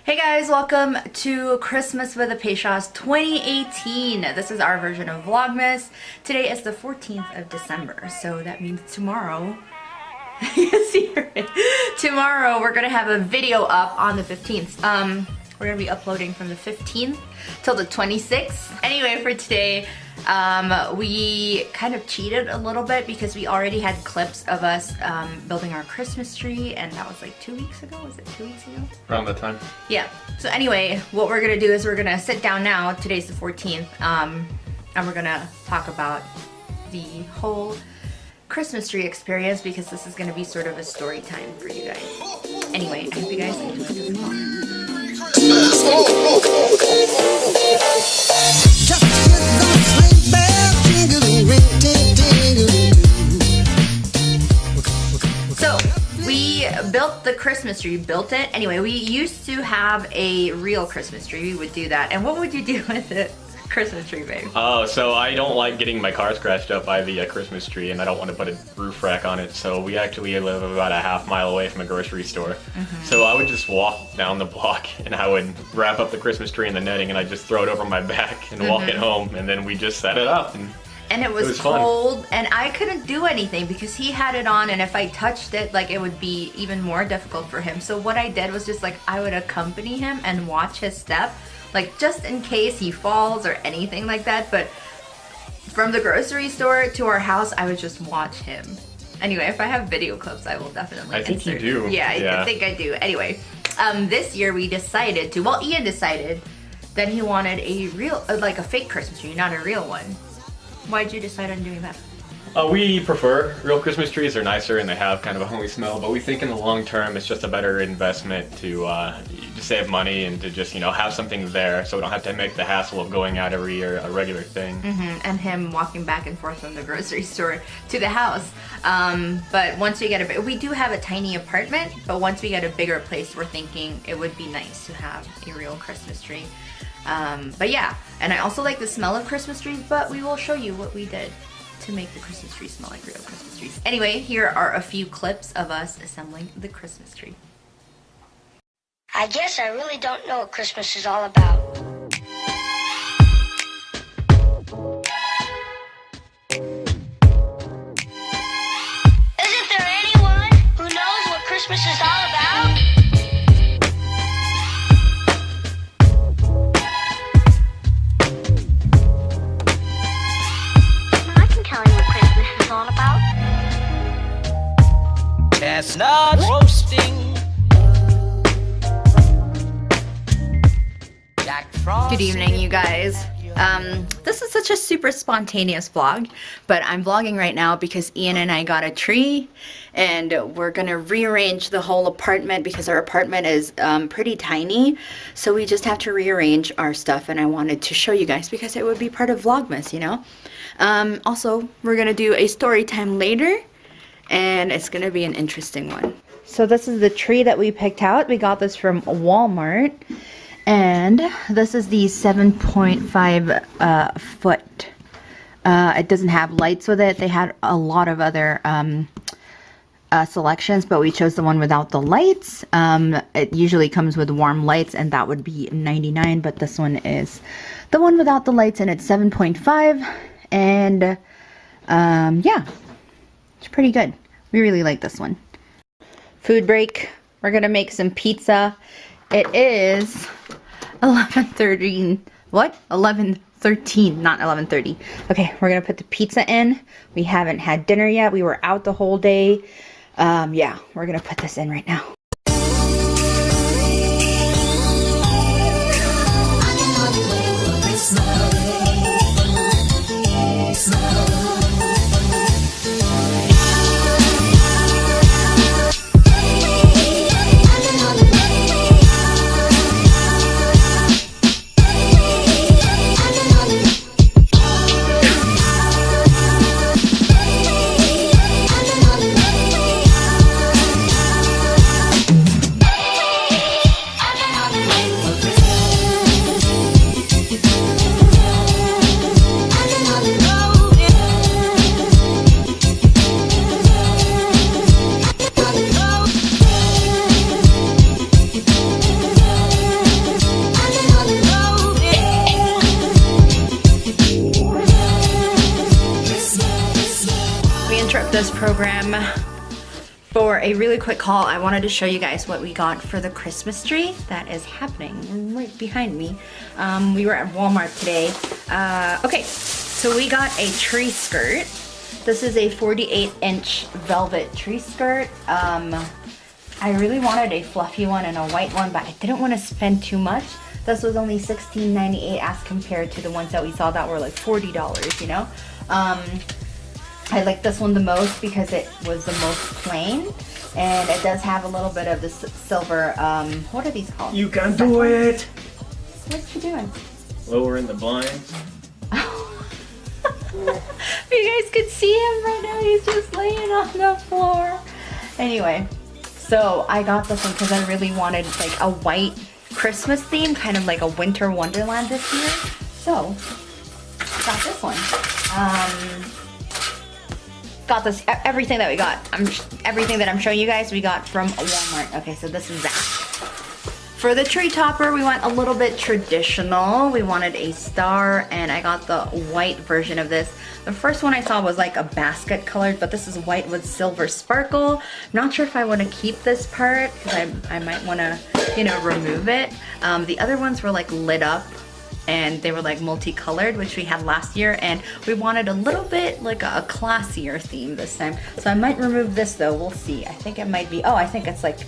Hey guys, welcome to Christmas with the Pachas 2018. This is our version of Vlogmas. Today is the 14th of December, so that means tomorrow, tomorrow we're gonna have a video up on the 15th. We're gonna be uploading from the 15th till the 26th. Anyway, for today, we kind of cheated a little bit because we already had clips of us building our Christmas tree, and that was like 2 weeks ago. Was it 2 weeks ago? Around that time. Yeah. So anyway, what we're gonna do is we're gonna sit down now. Today's the 14th, and we're gonna talk about the whole Christmas tree experience because this is gonna be sort of a story time for you guys. Anyway, I hope you guys enjoy this vlog. So we built the Christmas tree, Anyway, we used to have a real Christmas tree. We would do that. And what would you do with the Christmas tree, babe? Oh, so I don't like getting my car scratched up by the Christmas tree, and I don't want to put a roof rack on it. So we actually live about a half-mile away from a grocery store. So I would just walk down the block, and I would wrap up the Christmas tree in the netting, and I'd just throw it over my back and walk it home, and then we just set it up. And it was cold, and I couldn't do anything because he had it on, and if I touched it, like, it would be even more difficult for him. So what I did was just like, I would accompany him and watch his step, like just in case he falls or anything like that. But from the grocery store to our house, I would just watch him. Anyway, if I have video clips, I will definitely I think you do. Yeah, I think I do. Anyway, this year we decided to, well, Ian decided that he wanted a real, like a fake Christmas tree, not a real one. Why'd you decide on doing that? We prefer real Christmas trees. They're nicer and they have kind of a homey smell, but we think in the long term it's just a better investment to save money and to just, you know, have something there so we don't have to make the hassle of going out every year, a regular thing. And him walking back and forth from the grocery store to the house. But once we get we do have a tiny apartment, but once we get a bigger place, we're thinking it would be nice to have a real Christmas tree. But yeah, and I also like the smell of Christmas trees, but we will show you what we did to make the Christmas tree smell like real Christmas trees. Anyway, here are a few clips of us assembling the Christmas tree. I guess I really don't know what Christmas is all about. Isn't there anyone who knows what Christmas is all about? I can tell you what Christmas is all about. Chestnut roasting. Good evening, you guys. This is such a super spontaneous vlog, but I'm vlogging right now because Ian and I got a tree, and we're gonna rearrange the whole apartment because our apartment is pretty tiny, so we just have to rearrange our stuff, and I wanted to show you guys because it would be part of Vlogmas, you know? Also, we're gonna do a story time later, and it's gonna be an interesting one. So this is the tree that we picked out. We got this from Walmart. And this is the 7.5 foot. It doesn't have lights with it. They had a lot of other selections, but we chose the one without the lights. It usually comes with warm lights, and that would be $99, but this one is the one without the lights, and it's 7.5. And yeah, it's pretty good. We really like this one. Food break. We're gonna make some pizza. It is 11:13. What? 11:13, not 11:30. Okay, we're gonna put the pizza in. We haven't had dinner yet. We were out the whole day. Yeah, we're gonna put this in right now. this program for a really quick call. I wanted to show you guys what we got for the Christmas tree that is happening right behind me. We were at Walmart today. Okay, so we got a tree skirt. This is a 48-inch velvet tree skirt. I really wanted a fluffy one and a white one, but I didn't want to spend too much. This was only $16.98 as compared to the ones that we saw that were like $40, you know? I like this one the most because it was the most plain, and it does have a little bit of this silver, what are these called? You can do it! What you doing? Lowering the blinds. If you guys could see him right now, he's just laying on the floor. Anyway, so I got this one because I really wanted like a white Christmas theme, kind of like a winter wonderland this year. So, got this one. Got this, everything that we got, everything that I'm showing you guys, we got from Walmart. Okay, so this is that. For the tree topper, we went a little bit traditional. We wanted a star, and I got the white version of this. The first one I saw was like a basket colored, but this is white with silver sparkle. I'm not sure if I want to keep this part, because I might want to, you know, remove it. The other ones were like lit up, and they were like multicolored, which we had last year, and we wanted a little bit like a classier theme this time. So I might remove this though, we'll see. I think it might be, oh, I think it's like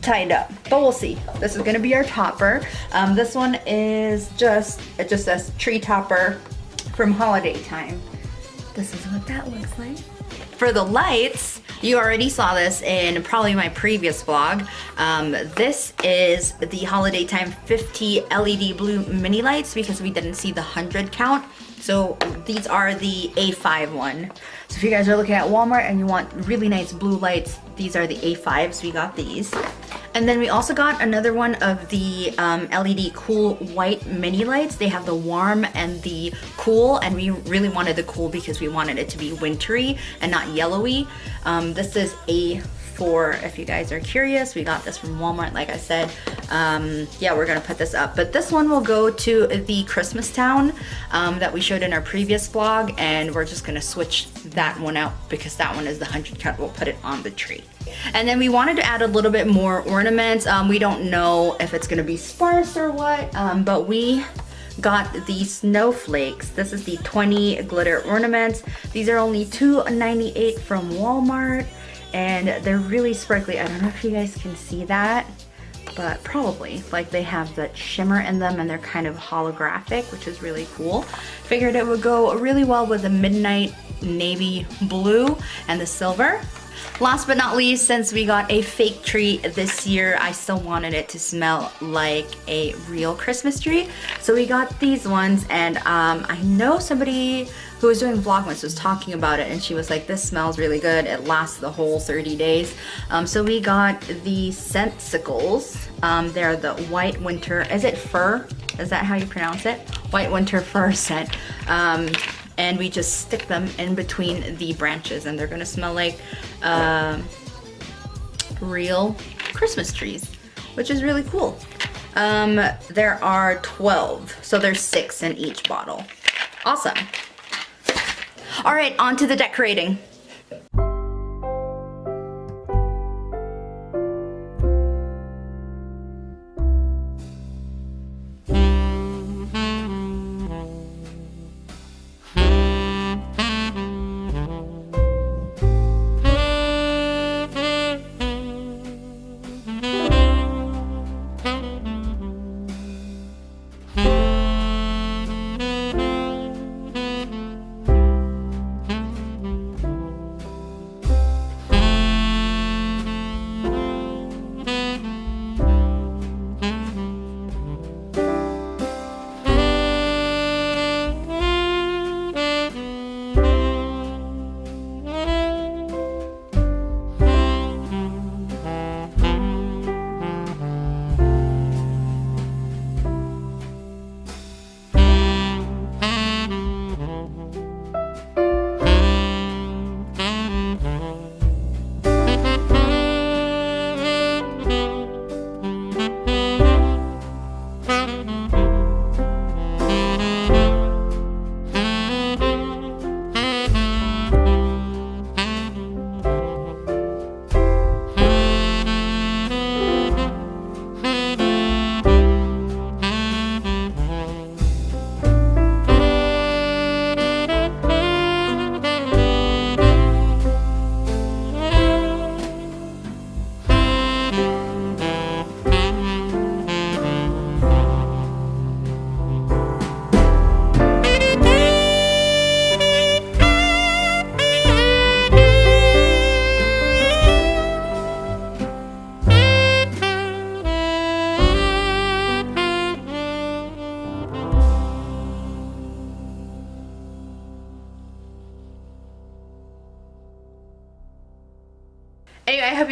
tied up, but we'll see. This is gonna be our topper. This one is it just says tree topper from holiday time. This is what that looks like. For the lights, you already saw this in probably my previous vlog. This is the holiday time 50 LED blue mini lights because we didn't see the 100 count. So these are the A5 one. So if you guys are looking at Walmart and you want really nice blue lights, these are the A5s, we got these. And then we also got another one of the LED cool white mini lights. They have the warm and the cool, and we really wanted the cool because we wanted it to be wintry and not yellowy. This is A4 if you guys are curious. We got this from Walmart, like I said. Yeah, we're gonna put this up. But this one will go to the Christmas town that we showed in our previous vlog, and we're just gonna switch that one out because that one is the 100 count. We'll put it on the tree. And then we wanted to add a little bit more ornaments. We don't know if it's gonna be sparse or what, but we got these snowflakes. This is the 20 glitter ornaments. These are only $2.98 from Walmart, and they're really sparkly. I don't know if you guys can see that, but probably. Like, they have that shimmer in them, and they're kind of holographic, which is really cool. Figured it would go really well with the midnight navy blue and the silver. Last but not least, since we got a fake tree this year, I still wanted it to smell like a real Christmas tree. So we got these ones, and I know somebody who was doing Vlogmas was talking about it, and she was like, this smells really good. It lasts the whole 30 days. So we got the Scentssicles. They're the white winter, is it fir? Is that how you pronounce it? White winter fir scent. And we just stick them in between the branches, and they're gonna smell like real Christmas trees, which is really cool. There are 12, so there's 6 in each bottle. Awesome. All right, on to the decorating.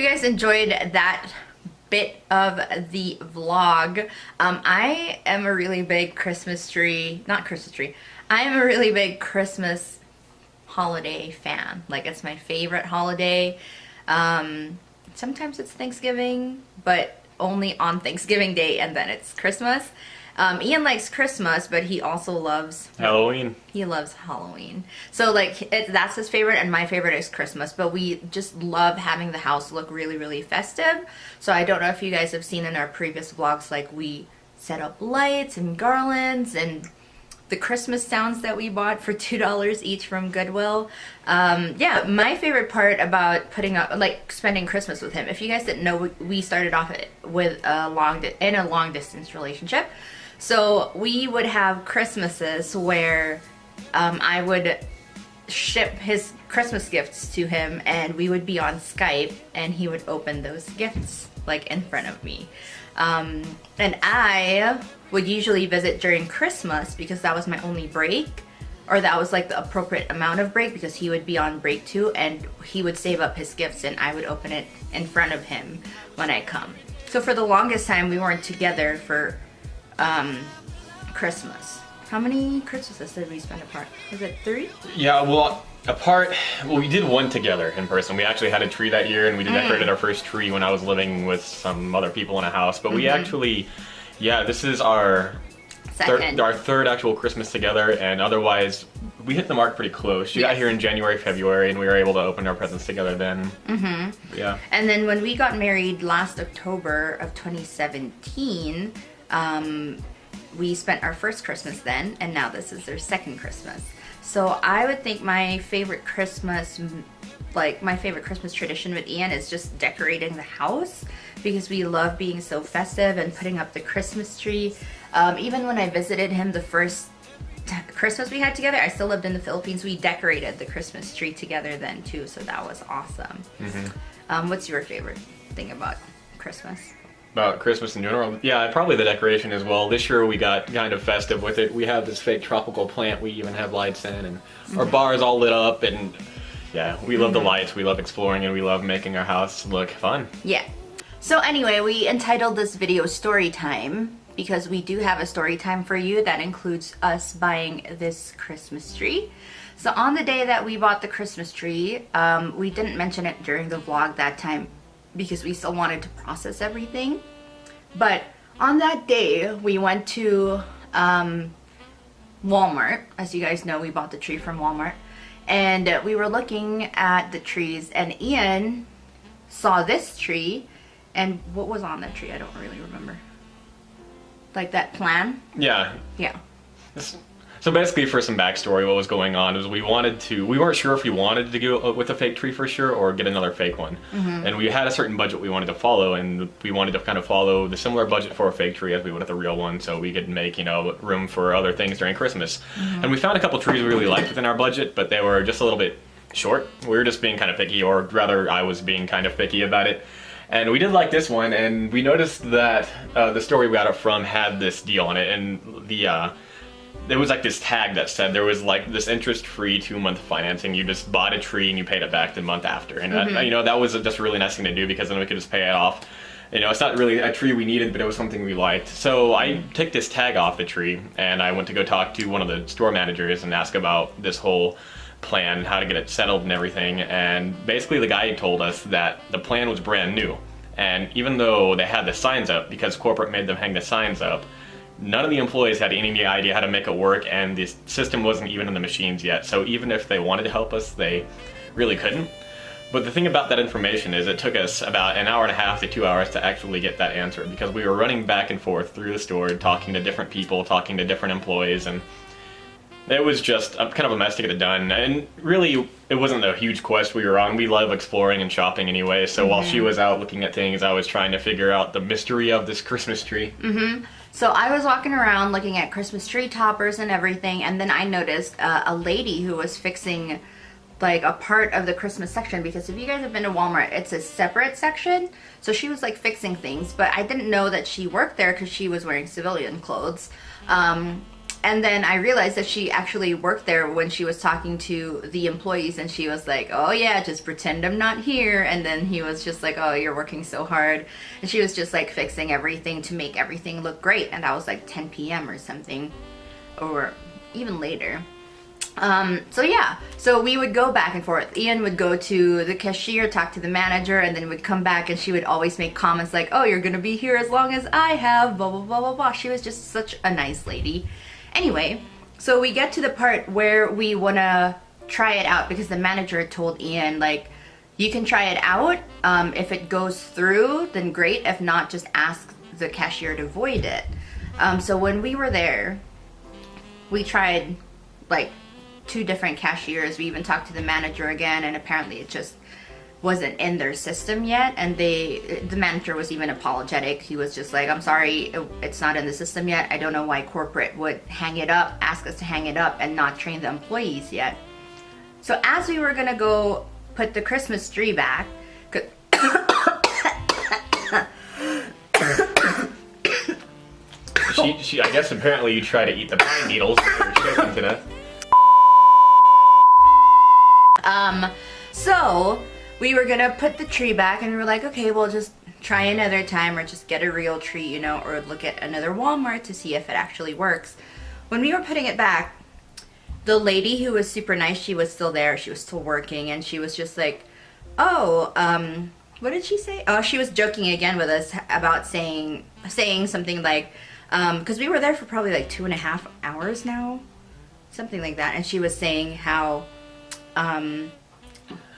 guys enjoyed that bit of the vlog. I am a really big I am a really big Christmas holiday fan. Like, it's my favorite holiday. Sometimes it's Thanksgiving, but only on Thanksgiving Day, and then it's Christmas. Ian likes Christmas, but he also loves Halloween. He loves Halloween. So like that's his favorite, and my favorite is Christmas. But we just love having the house look really, really festive. So I don't know if you guys have seen in our previous vlogs, like we set up lights and garlands and the Christmas sounds that we bought for $2 each from Goodwill. Yeah, my favorite part about putting up, like, spending Christmas with him. If you guys didn't know, we started off with a long distance relationship. So we would have Christmases where I would ship his Christmas gifts to him, and we would be on Skype, and he would open those gifts like in front of me. And I would usually visit during Christmas because that was my only break, or that was like the appropriate amount of break, because he would be on break too, and he would save up his gifts and I would open it in front of him when I come. So for the longest time we weren't together for Christmas. How many Christmases did we spend apart? Was it 3? Yeah, well, apart, well, we did one together in person. We actually had a tree that year, and we decorated our first tree when I was living with some other people in a house. But we actually, yeah, this is our third actual Christmas together, and otherwise we hit the mark pretty close. She got here in January, February, and we were able to open our presents together then. Yeah. And then when we got married last October of 2017, we spent our first Christmas then, and now this is their second Christmas. So I would think my favorite Christmas tradition with Ian is just decorating the house, because we love being so festive and putting up the Christmas tree. Even when I visited him the first Christmas we had together, I still lived in the Philippines, we decorated the Christmas tree together then too, so that was awesome. What's your favorite thing about Christmas? About Christmas in general? Yeah, probably the decoration as well. This year we got kind of festive with it. We have this fake tropical plant we even have lights in, and our bar is all lit up, and yeah, we love the lights, we love exploring, and we love making our house look fun. Yeah. So anyway, we entitled this video Story Time, because we do have a story time for you that includes us buying this Christmas tree. So on the day that we bought the Christmas tree, we didn't mention it during the vlog that time because we still wanted to process everything. But on that day, we went to Walmart. As you guys know, we bought the tree from Walmart. And we were looking at the trees, and Ian saw this tree. And what was on that tree? I don't really remember. Like that plan? Yeah. Yeah. So basically, for some backstory, what was going on is we weren't sure if we wanted to go with a fake tree for sure or get another fake one. And we had a certain budget we wanted to follow, and we wanted to kind of follow the similar budget for a fake tree as we would with a real one, so we could make, room for other things during Christmas. And we found a couple trees we really liked within our budget, but they were just a little bit short. We were just being kind of picky, or rather, I was being kind of picky about it. And we did like this one, and we noticed that the store we got it from had this deal on it, and there was like this tag that said there was like this interest-free 2-month financing. You just bought a tree and you paid it back the month after, and that was just a really nice thing to do, because then we could just pay it off. It's not really a tree we needed, but it was something we liked. So I took this tag off the tree, and I went to go talk to one of the store managers and ask about this whole plan, how to get it settled and everything. And basically the guy told us that the plan was brand new, and even though they had the signs up, because corporate made them hang the signs up, none of the employees had any idea how to make it work, and the system wasn't even in the machines yet. So even if they wanted to help us, they really couldn't. But the thing about that information is it took us about an hour and a half to 2 hours to actually get that answer, because we were running back and forth through the store, talking to different people, talking to different employees, and it was just kind of a mess to get it done. And really, it wasn't a huge quest we were on. We love exploring and shopping anyway, so while she was out looking at things, I was trying to figure out the mystery of this Christmas tree. So I was walking around looking at Christmas tree toppers and everything, and then I noticed a lady who was fixing like a part of the Christmas section, because if you guys have been to Walmart, it's a separate section. So she was like fixing things, but I didn't know that she worked there because she was wearing civilian clothes. And then I realized that she actually worked there when she was talking to the employees, and she was like, oh yeah, just pretend I'm not here. And then he was just like, oh, you're working so hard. And she was just like fixing everything to make everything look great. And that was like 10 p.m. or something, or even later. So yeah, so we would go back and forth. Ian would go to the cashier, talk to the manager, and then would come back, and she would always make comments like, oh, you're gonna be here as long as I have, blah, blah, blah, blah, blah. She was just such a nice lady. Anyway, so we get to the part where we wanna try it out, because the manager told Ian, like, you can try it out. If it goes through, then great. If not, just ask the cashier to void it. So when we were there, we tried like 2 different cashiers. We even talked to the manager again, and apparently it just wasn't in their system yet. And the manager was even apologetic. He was just like, I'm sorry, it's not in the system yet. I don't know why corporate would hang it up, ask us to hang it up, and not train the employees yet. So as we were gonna go put the Christmas tree back, she I guess apparently you try to eat the pine needles that you're shaking to death. So we were gonna put the tree back, and we were like, okay, we'll just try another time, or just get a real tree, you know, or look at another Walmart to see if it actually works. When we were putting it back, the lady who was super nice, she was still there, she was still working, and she was just like, oh, what did she say? Oh, she was joking again with us about saying something like, because we were there for probably like 2.5 hours now, something like that, and she was saying how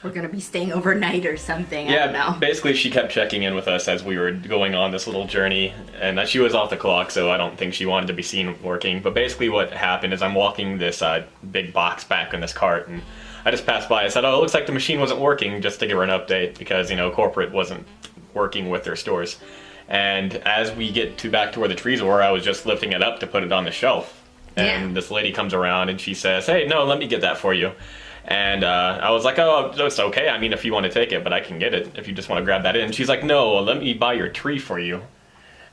we're gonna be staying overnight or something. Yeah, I don't know. basically she kept checking in with us as we were going on this little journey, and she was off the clock, so I don't think she wanted to be seen working. But basically what happened is I'm walking this big box back in this cart, and I just passed by. I said, oh, it looks like the machine wasn't working, just to give her an update, because, you know, corporate wasn't working with their stores. And as we get back to where the trees were, I was just lifting it up to put it on the shelf. And this lady comes around and she says, hey, no, let me get that for you. And I was like, oh, it's okay. I mean, if you want to take it, but I can get it if you just want to grab that in. She's like, no, let me buy your tree for you.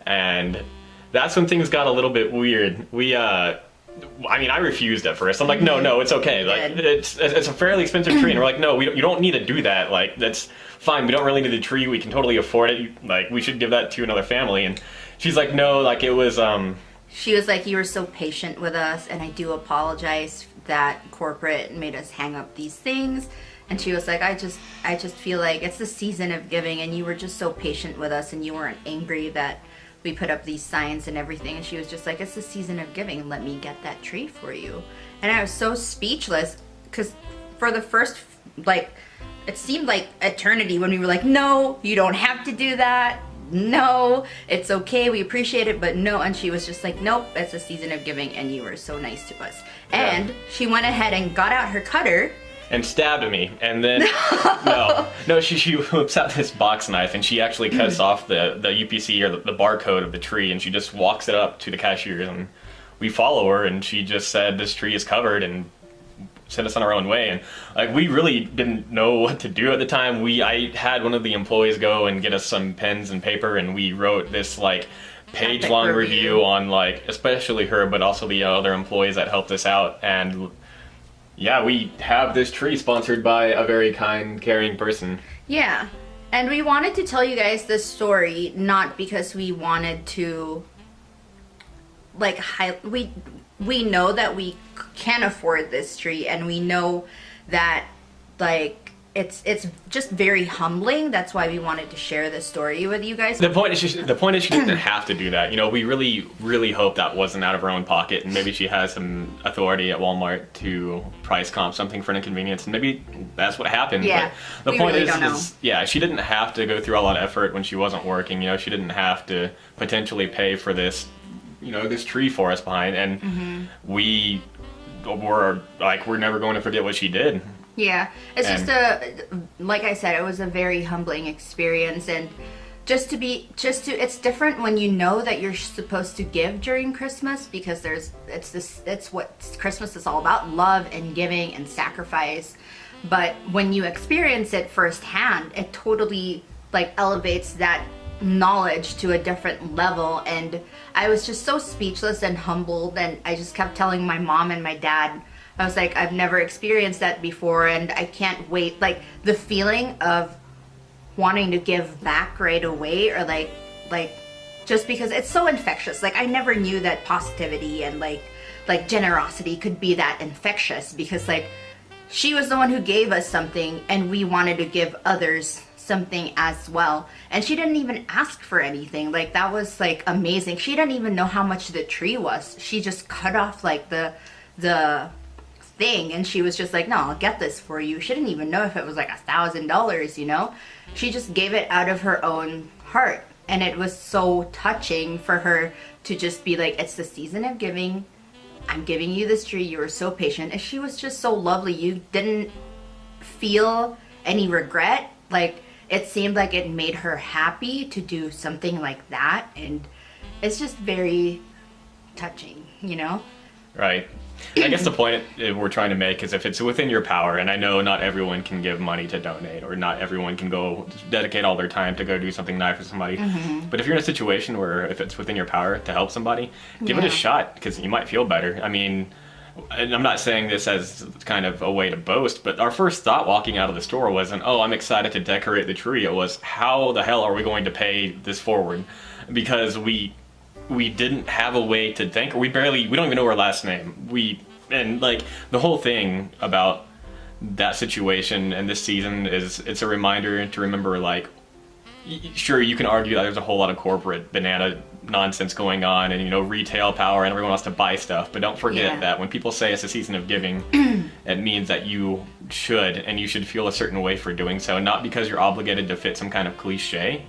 And that's when things got a little bit weird. I mean, I refused at first. I'm like, no, it's okay. Like, it's a fairly expensive tree. And we're like, no, you don't need to do that. Like, that's fine. We don't really need the tree. We can totally afford it. Like, we should give that to another family. And she's like, no, like, it was, She was like, you were so patient with us, and I do apologize that corporate made us hang up these things. And she was like, I just feel like it's the season of giving, and you were just so patient with us, and you weren't angry that we put up these signs and everything. And she was just like, it's the season of giving, let me get that tree for you. And I was so speechless, because for the first, like, it seemed like eternity when we were like, no, you don't have to do that. No, it's okay, we appreciate it, but no. And she was just like, nope, it's a season of giving, and you were so nice to us. Yeah. And she went ahead and got out her cutter and stabbed me, and then no, she whips out this box knife, and she actually cuts off the UPC, or the barcode of the tree, and she just walks it up to the cashier, and we follow her, and she just said, this tree is covered, and sent us on our own way. And like, we really didn't know what to do at the time. I had one of the employees go and get us some pens and paper, and we wrote this like page-long review on, like, especially her, but also the other employees that helped us out. And yeah, we have this tree sponsored by a very kind, caring person. Yeah, and we wanted to tell you guys this story, not because we wanted to, like, we know that we can afford this tree, and we know that, like, it's just very humbling. That's why we wanted to share this story with you guys. The point is she didn't have to do that. You know, we really hope that wasn't out of her own pocket, and maybe she has some authority at Walmart to price comp something for an inconvenience, and maybe that's what happened. Yeah, but the point is, yeah, she didn't have to go through a lot of effort when she wasn't working. You know, she didn't have to potentially pay for this, you know, this tree for us behind, and we were like, we're never going to forget what she did. Yeah, it's just like I said, it was a very humbling experience, and it's different when you know that you're supposed to give during Christmas, because it's what Christmas is all about, love and giving and sacrifice. But when you experience it firsthand, it totally, like, elevates that knowledge to a different level, and I was just so speechless and humbled, and I just kept telling my mom and my dad, I was like, I've never experienced that before, and I can't wait. Like the feeling of wanting to give back right away, or like just because it's so infectious. Like I never knew that positivity and like generosity could be that infectious, because like she was the one who gave us something and we wanted to give others something as well, and she didn't even ask for anything. Like that was like amazing. She didn't even know how much the tree was. She just cut off like the thing, and she was just like, no, I'll get this for you. She didn't even know if it was like $1,000, you know. She just gave it out of her own heart, and it was so touching for her to just be like, it's the season of giving, I'm giving you this tree, you were so patient. And she was just so lovely. You didn't feel any regret. Like it seemed like it made her happy to do something like that, and it's just very touching, you know? Right. I guess the point we're trying to make is if it's within your power, and I know not everyone can give money to donate, or not everyone can go dedicate all their time to go do something nice for somebody, but if you're in a situation where if it's within your power to help somebody, give it a shot, because you might feel better. I mean, and I'm not saying this as kind of a way to boast, but our first thought walking out of the store wasn't, oh, I'm excited to decorate the tree. It was, how the hell are we going to pay this forward? Because we didn't have a way to thank her. We don't even know her last name. And like the whole thing about that situation and this season is, it's a reminder to remember, like, sure, you can argue that there's a whole lot of corporate banana nonsense going on, and, you know, retail power, and everyone wants to buy stuff, but don't forget that when people say it's a season of giving, it means that you should feel a certain way for doing so, not because you're obligated to fit some kind of cliche,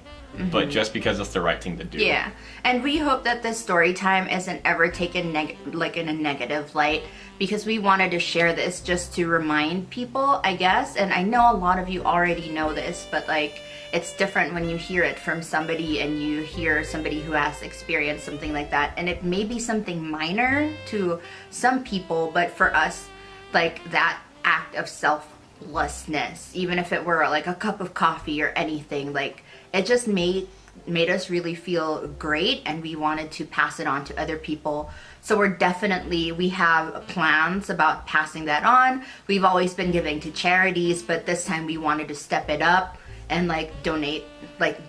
but just because it's the right thing to do. Yeah, and we hope that this story time isn't ever taken like in a negative light, because we wanted to share this just to remind people, I guess. And I know a lot of you already know this, but like it's different when you hear it from somebody, and you hear somebody who has experienced something like that, and it may be something minor to some people, but for us, like that act of selflessness, even if it were like a cup of coffee or anything, like it just made us really feel great, and we wanted to pass it on to other people. So we have plans about passing that on. We've always been giving to charities, but this time we wanted to step it up and like donate. Like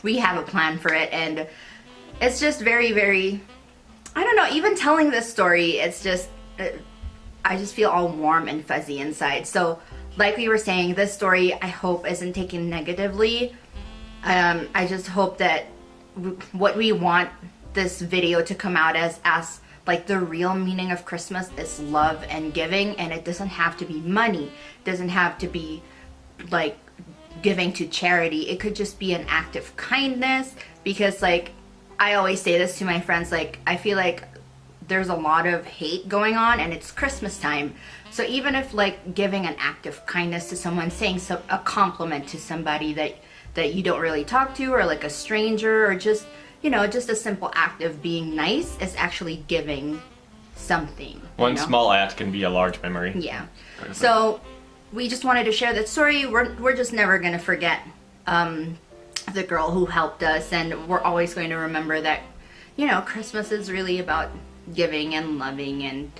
we have a plan for it, and it's just very, very, I don't know, even telling this story, it's just, I just feel all warm and fuzzy inside. So like we were saying, this story I hope isn't taken negatively. I just hope that what we want this video to come out as like the real meaning of Christmas is love and giving, and it doesn't have to be money. It doesn't have to be like giving to charity. It could just be an act of kindness, because like I always say this to my friends, like I feel like there's a lot of hate going on, and it's Christmas time. So even if like giving an act of kindness to someone, saying a compliment to somebody that you don't really talk to, or like a stranger, or just, you know, just a simple act of being nice is actually giving something. One small act can be a large memory. Yeah. So we just wanted to share that story. We're just never going to forget the girl who helped us, and we're always going to remember that, you know, Christmas is really about giving and loving, and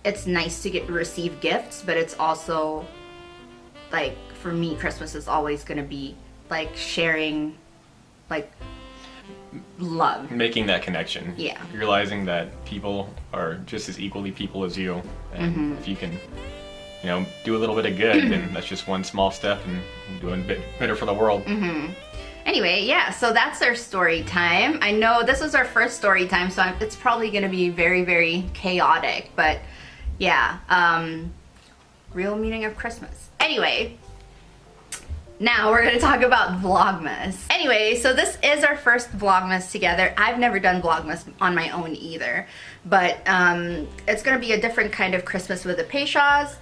it's nice to receive gifts, but it's also like, for me, Christmas is always going to be like sharing, like love, making that connection, realizing that people are just as equally people as you, and if you can, you know, do a little bit of good, then that's just one small step and doing a bit better for the world. Anyway, yeah, so that's our story time. I know this is our first story time, so it's probably going to be very, very chaotic, but yeah, real meaning of Christmas. Anyway, now we're going to talk about Vlogmas. Anyway, so this is our first Vlogmas together. I've never done Vlogmas on my own either, but it's going to be a different kind of Christmas with the Pachas.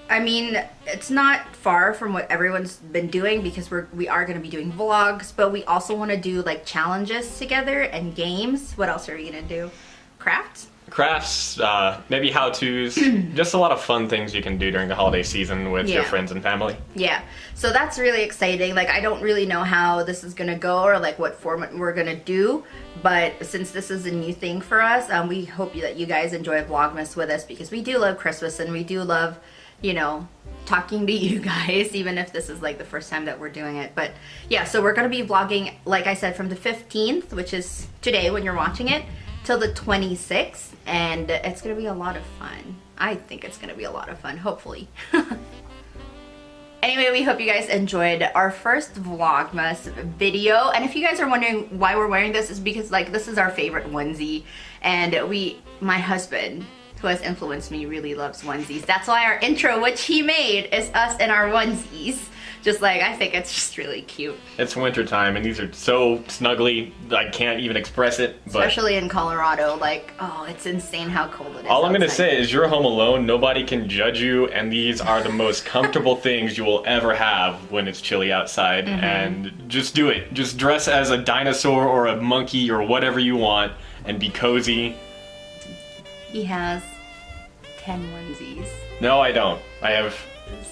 I mean, it's not far from what everyone's been doing, because we are going to be doing vlogs, but we also want to do like challenges together and games. What else are we going to do? Crafts? crafts, maybe how-tos, just a lot of fun things you can do during the holiday season with your Yeah. friends and family. Yeah, so that's really exciting. Like, I don't really know how this is gonna go or like what format we're gonna do, but since this is a new thing for us, we hope that you guys enjoy Vlogmas with us, because we do love Christmas and we do love, you know, talking to you guys, even if this is like the first time that we're doing it. But yeah, so we're gonna be vlogging, like I said, from the 15th, which is today when you're watching it, till the 26th, and it's gonna be a lot of fun. I think it's gonna be a lot of fun, hopefully. Anyway, we hope you guys enjoyed our first Vlogmas video, and if you guys are wondering why we're wearing this, is because like this is our favorite onesie, and my husband, who has influenced me, really loves onesies. That's why our intro, which he made, is us in our onesies. Just like, I think it's just really cute. It's winter time and these are so snuggly, I can't even express it. But Especially in Colorado, like, oh, it's insane how cold it is. all I'm gonna outside. say is you're home alone, nobody can judge you, and these are the most comfortable things you will ever have when it's chilly outside. And just do it. Just dress as a dinosaur or a monkey or whatever you want and be cozy. He has 10 onesies. No, I don't. I have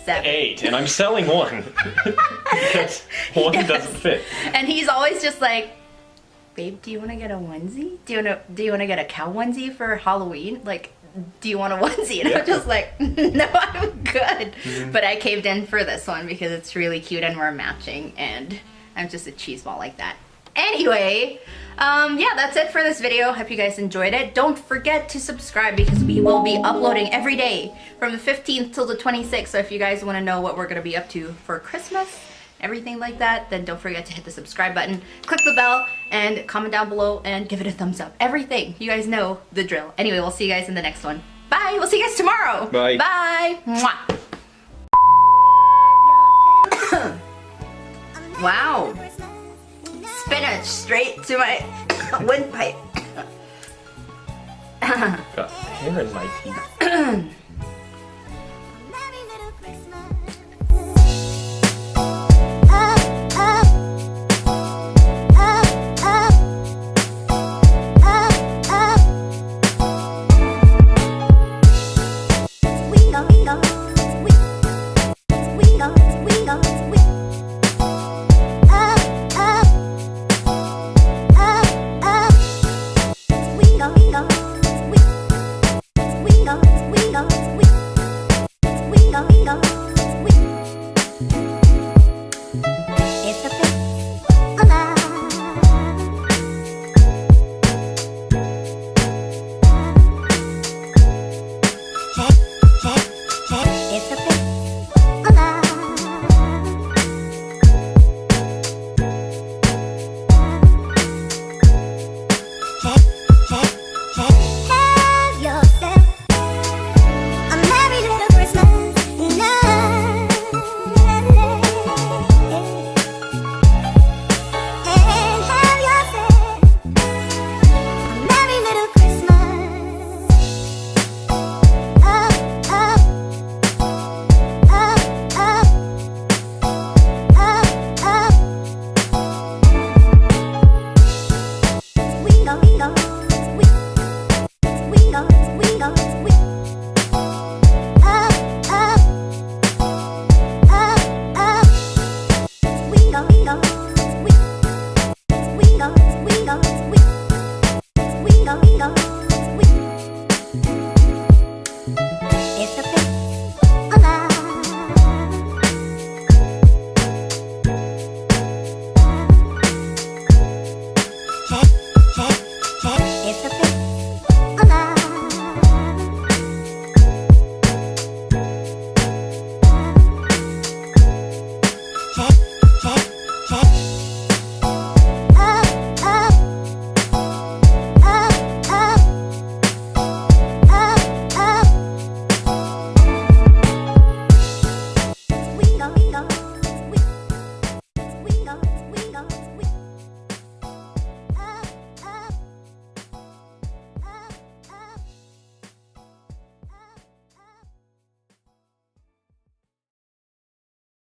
7. 8, and I'm selling one. Because one doesn't fit. And he's always just like, babe, do you want to get a onesie? Do you want to get a cow onesie for Halloween? Like, do you want a onesie? And Yeah. I'm just like, no, I'm good. But I caved in for this one because it's really cute and we're matching, and I'm just a cheeseball like that. Anyway, yeah, that's it for this video. Hope you guys enjoyed it. Don't forget to subscribe, because we will be uploading every day from the 15th till the 26th. So if you guys want to know what we're going to be up to for Christmas, everything like that, then don't forget to hit the subscribe button, click the bell, and comment down below and give it a thumbs up. Everything. You guys know the drill. Anyway, we'll see you guys in the next one. Bye. We'll see you guys tomorrow. Bye. Bye. Mwah. Wow. Spinach straight to my windpipe. Got hair in my teeth.